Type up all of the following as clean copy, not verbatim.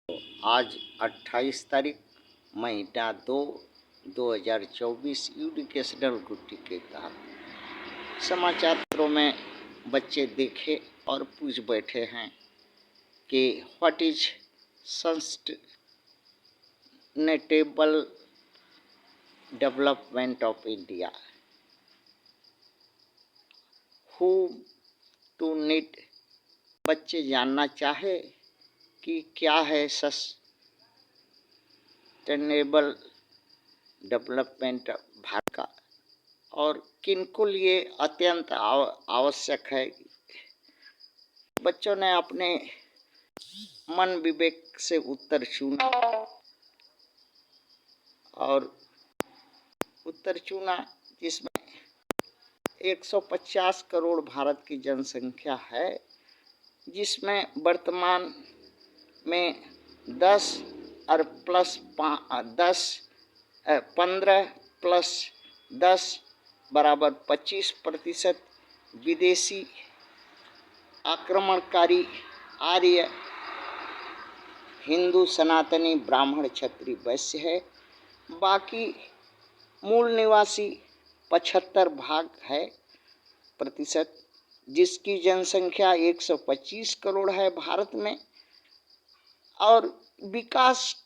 आज 28 तारीख महीना 2024 एजुकेशनल गुड्डी के तहत समाचार पत्रों में बच्चे देखे और पूछ बैठे हैं कि what is sustainable development of India, who to need. बच्चे जानना चाहे कि क्या है सस्टेनेबल डेवलपमेंट भारत का और किनको लिए अत्यंत आवश्यक है। बच्चों ने अपने मन विवेक से उत्तर चुना और उत्तर चुना जिसमें 150 करोड़ भारत की जनसंख्या है, जिसमें वर्तमान में 10 और प्लस 15 प्लस 10 बराबर 25% विदेशी आक्रमणकारी आर्य हिंदू सनातनी ब्राह्मण क्षत्रिय वैश्य है। बाकी मूल निवासी 75 है प्रतिशत, जिसकी जनसंख्या 125 करोड़ है भारत में। और विकास,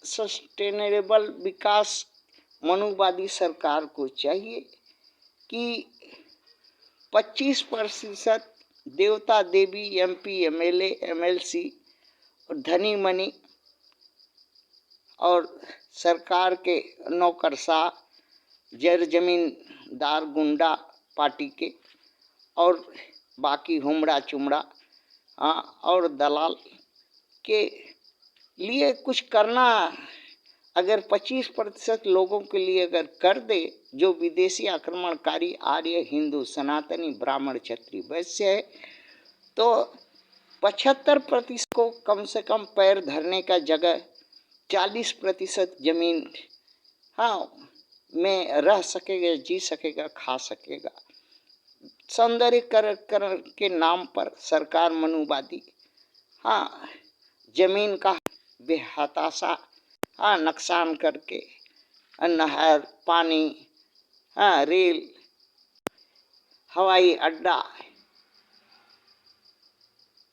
सस्टेनेबल विकास मनुवादी सरकार को चाहिए कि 25% देवता देवी MP MLA MLC और धनी मनी और सरकार के नौकरशाह जर जमींदार गुंडा पार्टी के और बाकी हुमड़ा चुमड़ा और दलाल के लिए कुछ करना। अगर 25% लोगों के लिए अगर कर दे जो विदेशी आक्रमणकारी आर्य हिंदू सनातनी ब्राह्मण क्षत्रिय वैश्य है, तो 75% को कम से कम पैर धरने का जगह 40% जमीन में रह सकेगा, जी सकेगा, खा सकेगा। सौंदर्यीकरण के नाम पर सरकार मनुवादी जमीन का बेहताशा नुकसान करके नहर, पानी, रेल, हवाई अड्डा,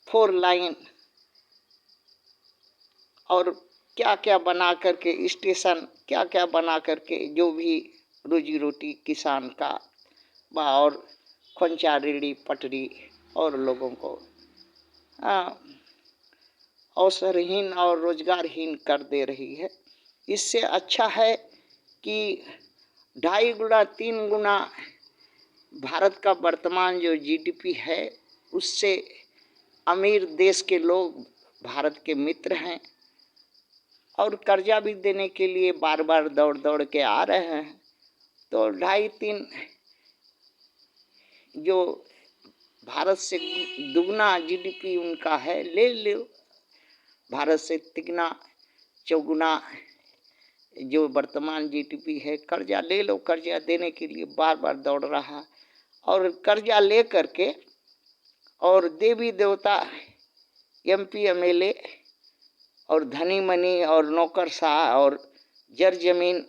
4 लाइन और क्या क्या बना करके स्टेशन, क्या क्या बना करके जो भी रोजी रोटी किसान का और खोंचा रेड़ी पटरी और लोगों को अवसरहीन और रोजगारहीन कर दे रही है। इससे अच्छा है कि 2.5 गुना 3 गुना भारत का वर्तमान जो GDP है, उससे अमीर देश के लोग भारत के मित्र हैं और कर्जा भी देने के लिए बार बार दौड़ दौड़ के आ रहे हैं। तो 2.5-3 जो भारत से दुगना GDP उनका है, ले लो। भारत से तिगुना चौगुना जो वर्तमान GDP है, कर्जा ले लो। कर्जा देने के लिए बार बार दौड़ रहा और कर्जा ले करके और देवी देवता MP MLA और धनी मनी और नौकरशाह और जर जमीन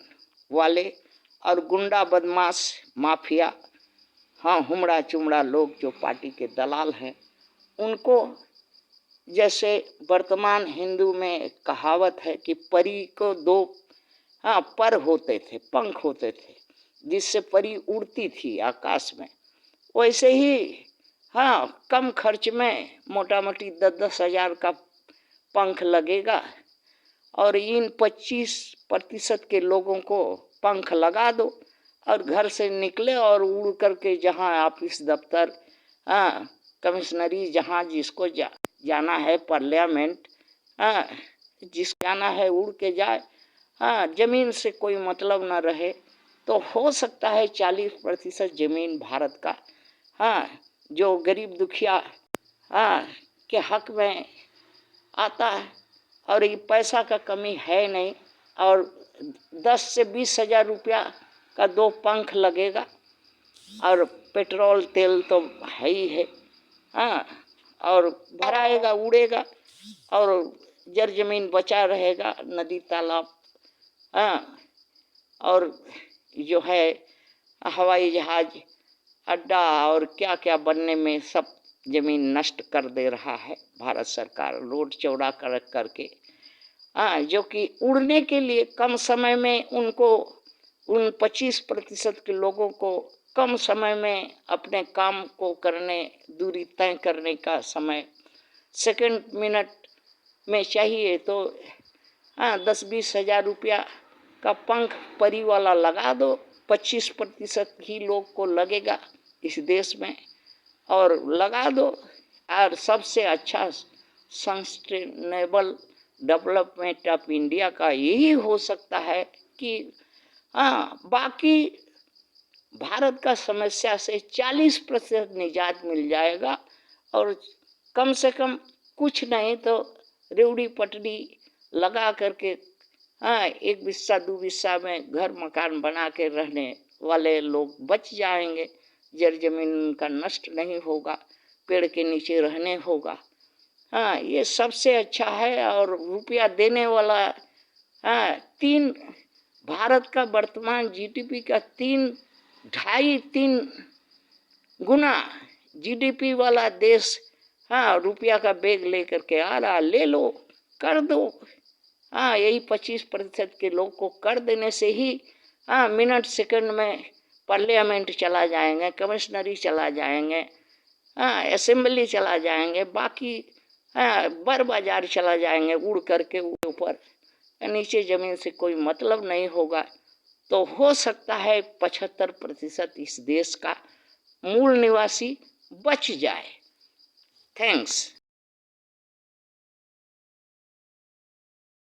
वाले और गुंडा बदमाश माफिया हुमड़ा चुमड़ा लोग जो पार्टी के दलाल हैं, उनको जैसे वर्तमान हिंदू में कहावत है कि परी को 2 पर होते थे, पंख होते थे, जिससे परी उड़ती थी आकाश में, वैसे ही कम खर्च में मोटा मोटी 10-10 हजार का पंख लगेगा और इन 25% के लोगों को पंख लगा दो और घर से निकले और उड़ करके जहाँ ऑफिस दफ्तर कमिश्नरी जहाँ जिसको जाना है, पार्लियामेंट जिस जाना है उड़ के जाए। जमीन से कोई मतलब न रहे तो हो सकता है 40% जमीन भारत का जो गरीब दुखिया के हक में आता है। और ये पैसा का कमी है नहीं और 10 से 20 हजार रुपया का 2 पंख लगेगा और पेट्रोल तेल तो है ही है और भराएगा, उड़ेगा और जर जमीन बचा रहेगा, नदी तालाब, हाँ, और जो है हवाई जहाज अड्डा और क्या क्या बनने में सब जमीन नष्ट कर दे रहा है भारत सरकार, रोड चौड़ा कर करके। हाँ, जो कि उड़ने के लिए कम समय में उनको, उन 25% के लोगों को कम समय में अपने काम को करने, दूरी तय करने का समय सेकंड मिनट में चाहिए, तो हाँ 10-20 हजार रुपया का पंख परी वाला लगा दो, 25% ही लोग को लगेगा इस देश में, और लगा दो। और सबसे अच्छा सस्टेनेबल डेवलपमेंट ऑफ इंडिया का यही हो सकता है कि हाँ, बाकी भारत का समस्या से 40% निजात मिल जाएगा, और कम से कम कुछ नहीं तो रेवड़ी पटड़ी लगा करके, हाँ, 1 बिस्सा 2 बिस्सा में घर मकान बना के रहने वाले लोग बच जाएंगे, जर जमीन उनका नष्ट नहीं होगा, पेड़ के नीचे रहने होगा। हाँ, ये सबसे अच्छा है। और रुपया देने वाला, हाँ, भारत का वर्तमान जीडीपी का 2.5-3 गुना जीडीपी वाला देश, हाँ, रुपया का बैग लेकर के आ रहा, ले लो, कर दो। हाँ, यही 25% के लोग को कर देने से ही, हाँ, मिनट सेकंड में पार्लियामेंट चला जाएंगे, कमिश्नरी चला जाएंगे, हाँ, असेंबली चला जाएंगे, बाकी हाँ बर बाजार चला जाएंगे उड़ करके ऊपर, नीचे जमीन से कोई मतलब नहीं होगा। तो हो सकता है 75% इस देश का मूल निवासी बच जाए। थैंक्स।